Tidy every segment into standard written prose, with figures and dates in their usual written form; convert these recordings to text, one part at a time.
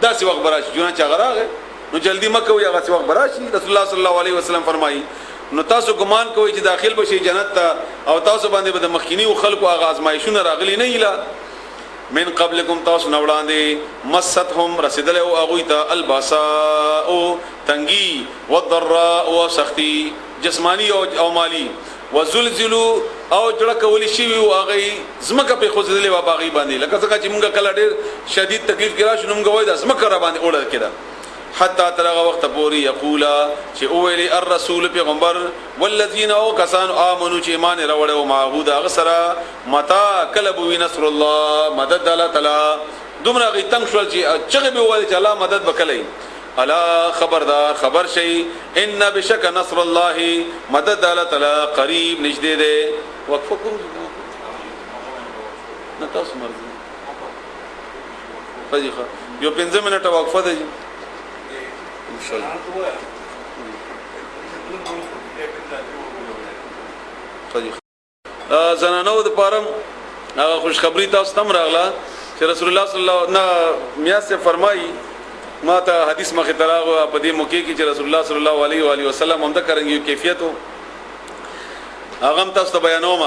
داسې وخت براشي جون چې غراغه نو جلدی مکه وي هغه وخت براشي رسول الله صلی الله علیه وسلم فرمایي نو تاسو ګمان کوئ چې داخل بشي جنت ته او تاسو باندې به د مخکینی او خلقو هغه آزمایښونه راغلي نه اله من قبلکم تاسو نوړاندې مستهم رسیدل او اغوی ته الباساء تنگی والضراء وسختی جسمانی او مالی وزلزلوا او جړه کولی شي او هغه زمکه په خوځېدلې و باغی باندې لکه څنګه چې موږ کله ډېر شدید تکلیف کې راشو موږ وای د زمکه را باندې اوړل کېده حتی ترغه وخت پوری یقولا چې اولی الرسول پیغمبر والذین او کسان امنو چې ایمان راوړل او معبود هغه سره متا کلبو نصر الله مدد الله تعالی دومره غي تنگ شول چې چغه به وایي چې الله مدد وکړي الا خبردار خبر شي ان بشک نصر الله مدد الله تعالی قریب نږدې ده وقفکم نتاس مرزي فجخه یو 15 منټه وقفه ده ان شاء الله فجخه زنانو د پارم هغه خوش خبری تاسو تم راغله چې رسول الله صلی الله علیه میاسه فرمایي ما ته حدیث مخه تراغ په دې موقع کې چې رسول الله صلی الله علیه و علیه وسلم هم دا کرنګي کیفیت هغه تاسو بیانوم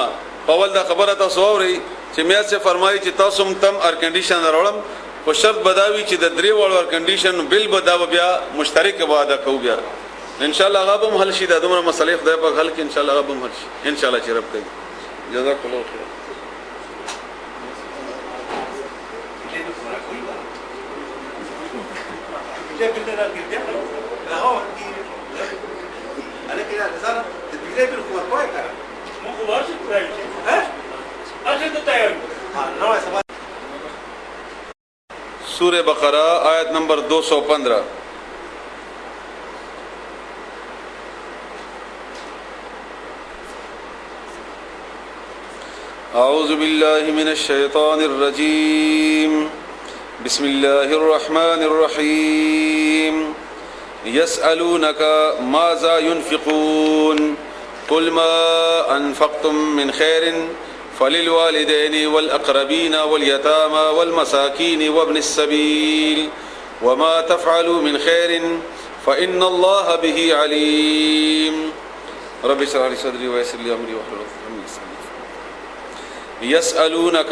په ول دا خبره تاسو اوري چې میاسه فرمایي چې تاسو تم ار کنډیشن راوړم په شرط بداوي چې د درې وړ ور کنډیشن بل بداو بیا مشترک وعده کو بیا ان شاء الله غابم حل شي دا دومره مسلې خدای په حل کې ان شاء الله غابم حل شي ان شاء الله چې رب کوي جزاک الله خیر سورہ بقرہ آیت نمبر 215 اعوذ باللہ من الشیطان الرجیم بسم الله الرحمن الرحيم يسألونك ماذا ينفقون قل ما أنفقتم من خير فللوالدين والأقربين واليتامى والمساكين وابن السبيل وما تفعلوا من خير فإن الله به عليم رب اشرح لي صدري ويسر لي أمري واحلل عقدة من لساني يسألونك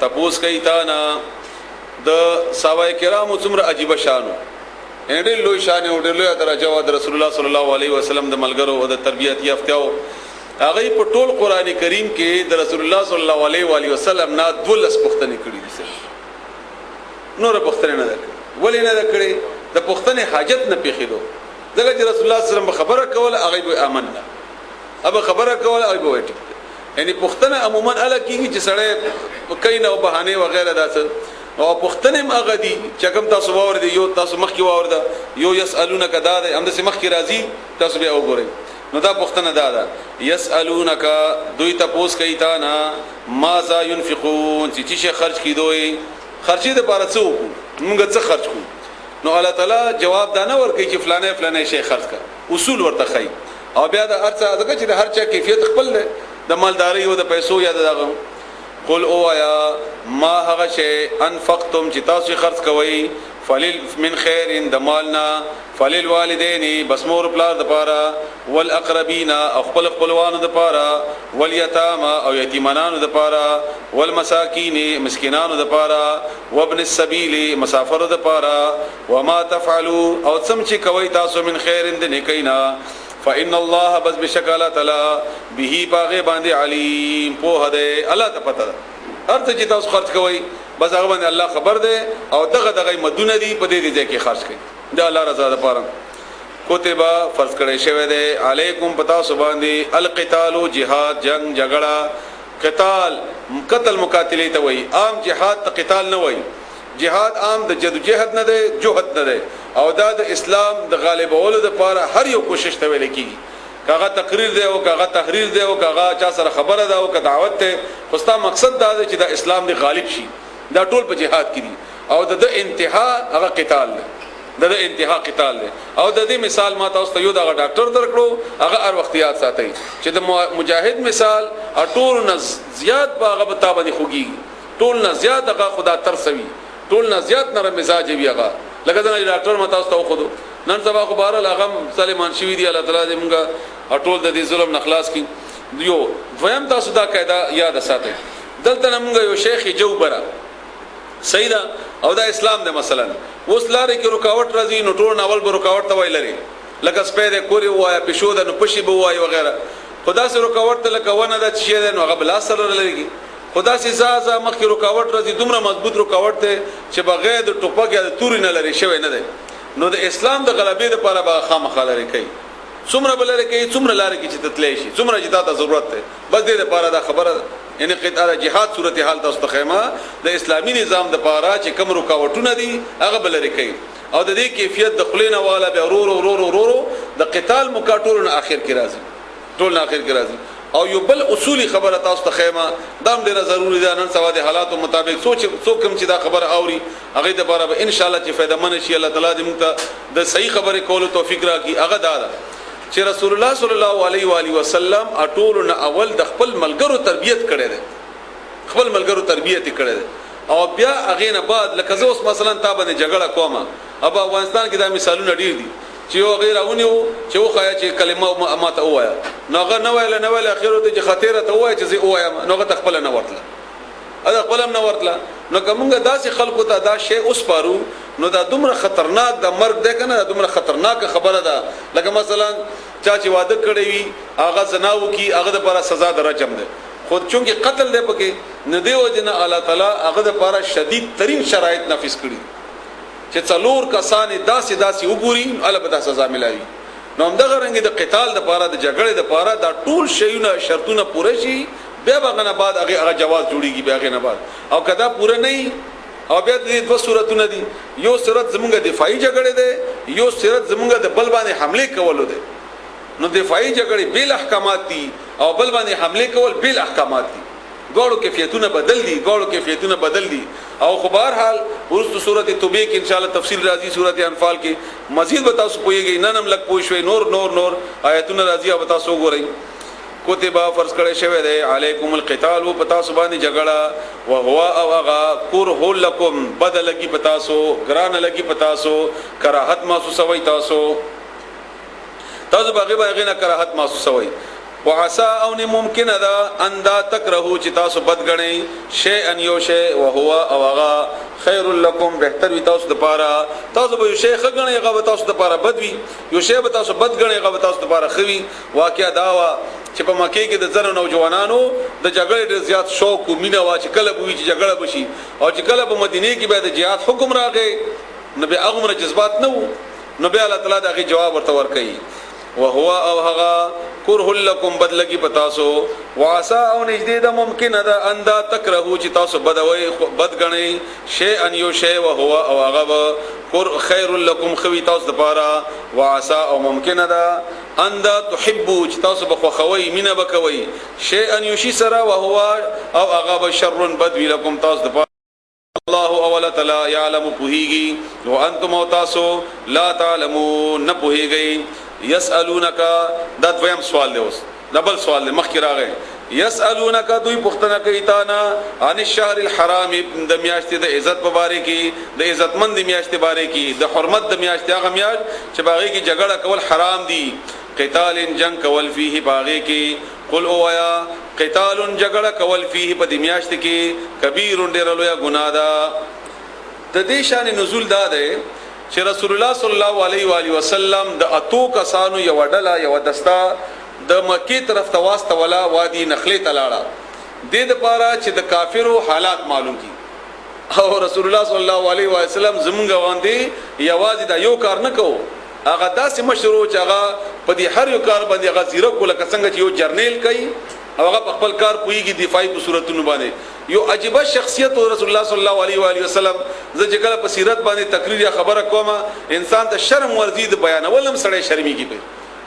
تپوس کیتانا د صحابه کرامو څومره عجیب شانو انډې لوی شان او ډېر لوی درجه و د رسول الله صلی الله علیه وسلم د ملګرو او د تربیت یافتو هغه په ټول قران کریم کې د رسول الله صلی الله علیه و علیه وسلم نه دولس پختنې کړې دي نور پختنې نه کړې ولې نه کړې د پختنې حاجت نه پیښېدو دغه چې رسول الله صلی الله علیه وسلم خبره کوله هغه به امنه ابه خبره کوله هغه به ټیک یعنی پختنه عموما اله کیږي چې سړی کین او بهانه وغیرہ داسه او پختنم هغه دي چې کوم تاسو باور دي یو تاسو مخ کې باور ده یو يسالونک دا ده هم د مخ کې راځي تاسو به وګورئ نو دا پختنه دا يسالونک دوی تاسو کوي تا نه ما ذا ينفقون چې خرج کی دوی خرچې د پاره څو موږ څه خرج کو نو الله تعالی جواب دا نه ورکړي چې فلانه شی خرج کا اصول ورته خي او بیا د ارڅه دغه چې هر چا کیفیت خپل ده د مالداري او د پیسو یا دغه قل او یا ما هغه شی انفقتم چې تاسو خرج کوئ فلل من خیر د مالنا فلل والدین بسمور پلار د پاره والاقربین او خپل خپلوانو د پاره والیتاما او یتیمانانو د پاره والمساکین مسکینانو د پاره وابن السبیل مسافرو د پاره وما تفعلوا او څم چې کوي تاسو من خیر د نیکینا فإن الله بس بشکل تعالی به باغه باندې علیم په هده الله ته پته ارته چې تاسو خرج کوئ بس هغه باندې الله خبر ده او دغه مدونه دي په دې ځای کې خرج کړي دا الله رضا ده پاره کوتبه فرض کړی شوی ده علیکم پتا سو باندې القتال جهاد جنگ جګړه قتل مقاتله ته وای عام جهاد ته قتال نه وای جهاد عام د جدوجہد نه ده جهاد نه ده او دا د اسلام د غالبولو د پاره هر یو کوشش ته ویل کیږي کاغه تقریر دی او کاغه تحریر دی او کاغه چا سره خبره ده او که دعوت ته خوستا مقصد دا دی چې د اسلام دی غالب شي دا ټول په جهاد کې دي او د انتها هغه قتال دی د انتها قتال دی او د دې مثال ما تاسو ته یو دا ډاکټر درکړو هغه هر وخت یاد ساتي چې د مجاهد مثال ټول نه زیات باغه بتا باندې خوږي ټول نه زیات هغه خدا ترسوي ټول نه زیات نرم مزاج وي هغه لکه څنګه ډاکټر متا تاسو ته خو نن سبا خو بهر الاغم سلیمان شوی دی الله تعالی دې موږ ټول د دې ظلم نخلاص کی یو دویم تاسو دا قاعده یاد ساتئ دلته موږ یو شیخ جوبره سیدا او دا اسلام د مثلا اوس لارې کې رکاوټ راځي نو ټول ناول به رکاوټ ته وای لري لکه سپېده کوری وایا پښو د نو پشي به وای وغیرہ خدا سره رکاوټ ته لکه ونه د شي نو هغه بل اثر لري خدا سي زازا مخکې رکاوټ راځي دومره مضبوط رکاوټ ته چې بغیر د ټوپک یا د توري نه لري شوی نه دی نو د اسلام د غلبې لپاره به خامخا لري کوي څومره بل لري کوي څومره لاري کې چې تتلې شي څومره چې تاسو ضرورت ده بس دې لپاره دا خبره یعنی قطعه جهاد صورتحال تاسو ته خیمه د اسلامي نظام د لپاره چې کوم رکاوټونه دي هغه بل لري کوي او د دې کیفیت د خلینه والا به ورو د قتال مکاټورن اخر کې راځي ټول اخر کې راځي او یو بل اصولي خبره تاسو ته خیمه دام ډیره ضروری ده نن سوا د حالاتو مطابق سوچ کوم چې دا خبره اوري هغه د لپاره به ان شاء الله چې فائدہ من شي الله تعالی دې موږ د صحیح خبره کولو توفیق راکړي هغه دا چې رسول الله صلی الله علیه و آله وسلم اټول نه اول د خپل ملګرو تربیت کړي ده خپل ملګرو تربیت کړي ده او بیا هغه نه بعد لکه زه اوس مثلا تا باندې جګړه کومه اب افغانستان کې دا مثالونه ډیر دي چې یو غیر اونیو چې وخایا چې کلمه ما ته وایا نو هغه نه ویل اخر ته چې خطیره ته وای چې زه وایم نو هغه تخپل نه ورتله ادا خپل نه ورتله نو کومه داسې خلکو ته دا شی اوس پارو نو دا دومره خطرناک د مرګ ده کنه دومره خطرناک خبره ده لکه مثلا چا چې واده کړی وي هغه زناو کی هغه د لپاره سزا د رجم ده خود چونکی قتل ده پکې نه دیو جن الله تعالی هغه د لپاره شدید ترين شرایط نافذ کړي چې څلور کسان داسې وګوري البته سزا ملایي نو همدغه رنګ د قتال د لپاره د جګړې د لپاره دا ټول شیونه شرطونه پوره شي بیا بغنه بعد هغه جواز جوړیږي بیا هغه نه بعد او کدا پوره نه او بیا د دوه صورتونه دي یو صورت زمونږه دفاعي جګړه ده یو صورت زمونږه د بل باندې حمله کول ده نو دفاعي جګړې بیل احکامات دي او بل باندې حمله کول بیل احکامات دي غوړو کیفیتونه بدل دي او خو بهر حال ورته سورته توبه کې ان شاء الله تفصیل راځي سورته انفال کې مزید بتاو پويږي ننم لک پوښوي نور آیتونه راځي او بتاو غوړي کتبه فرض کړی شوی دی علیکم القتال و پتا سبحانه جګړه او هو او هغه کره لکم بدلږي پتا سو ګران لګي پتا سو کراهت محسوسوي تاسو باغې نه کراهت محسوسوي وعسى او ممکن ده ان دا تکرهو چې تاسو بدګنئ شی ان یو شی او هو او هغه خیر لکم بهتر وي تاسو د پاره تاسو به شی خګنئ هغه تاسو د پاره بد وي یو شی به تاسو بدګنئ هغه تاسو د پاره خوي واقعا داوا چې په مکه کې د زر نوجوانانو د جګړې ډېر زیات شوق او مینه وا چې کله به چې جګړه بشي او چې کله په مدینه کې به د جهاد حکم راغی نو به هغه جذبات نه وو نو به الله تعالی دغه جواب ورته ورکړي وهو او هغه كره لكم بدلگی پتاسو واسا او نجدې د ممکن ده اندا تکرهو چې تاسو بدوي بدګنئ شی ان یو شی وهو او هغه کر خیر لكم خوي تاسو لپاره واسا او ممکن ده اندا تحبو چې تاسو بخوي مینه بکوي شی ان یو شی سره وهو او هغه شر بدوي لكم تاسو لپاره الله اول تعالی يعلم پوهیږي وانتم تاسو لا تعلمون نه پوهیږئ يسالونك دا دویم سوال دی اوس دبل سوال دی مخکې راغی يسالونك دوی پوښتنه کوي تا نه ان الشهر الحرام د میاشتې د عزت په باره کې د عزتمند میاشتې باره کې د حرمت د میاشتې هغه میاشت چې باغې کې جګړه کول حرام دي قتال جنگ کول فيه باغې کې قل اویا قتال جګړه کول فيه په د میاشتې کې کبیر ډېر لوی ګناه ده د دې شان نزول ده چې رسول الله صلی الله علیه و آله وسلم د اتو کسانو یو ډله یو دستا د مکی طرف ته واسطه ولا وادي نخله تلاړه د دې لپاره چې د کافرو حالات معلوم کی او رسول الله صلی الله علیه و سلم زمونږ باندې یوازې دا یو کار نه کوو هغه داسې مشروع چې هغه په دې هر یو کار باندې هغه زیره کوله څنګه چې یو جرنیل کوي او هغه خپل کار کويږي دفاعي په صورتونو باندې یو عجيبه شخصیت رسول الله صلی الله علیه و آله وسلم زه چې کله په سیرت باندې تقریر یا خبره کومه انسان ته شرم ورزيد بیان ولم سړی شرمېږي په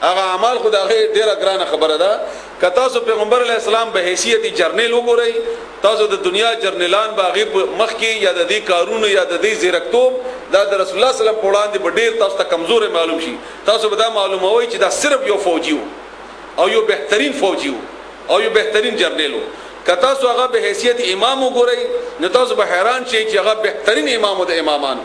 هغه اعمال خدای ډیره ګرانه خبره ده که تاسو پیغمبر علی السلام به حیثیت جرنیل وګورئ تاسو د دنیا جرنیلان باغی مخ کې یا د دې کارونو یا د دې زیرکتوب دا د رسول الله صلی الله علیه وسلم په وړاندې ډیر تاسو ته کمزور معلوم شي تاسو به دا معلوموي چې دا صرف یو فوجي او یو بهترین فوجي او یو بهترین جرنیلو کتا سو هغه به حیثیت امام وګورئ نو تاسو به حیران شئ چې هغه بهترین امام د امامان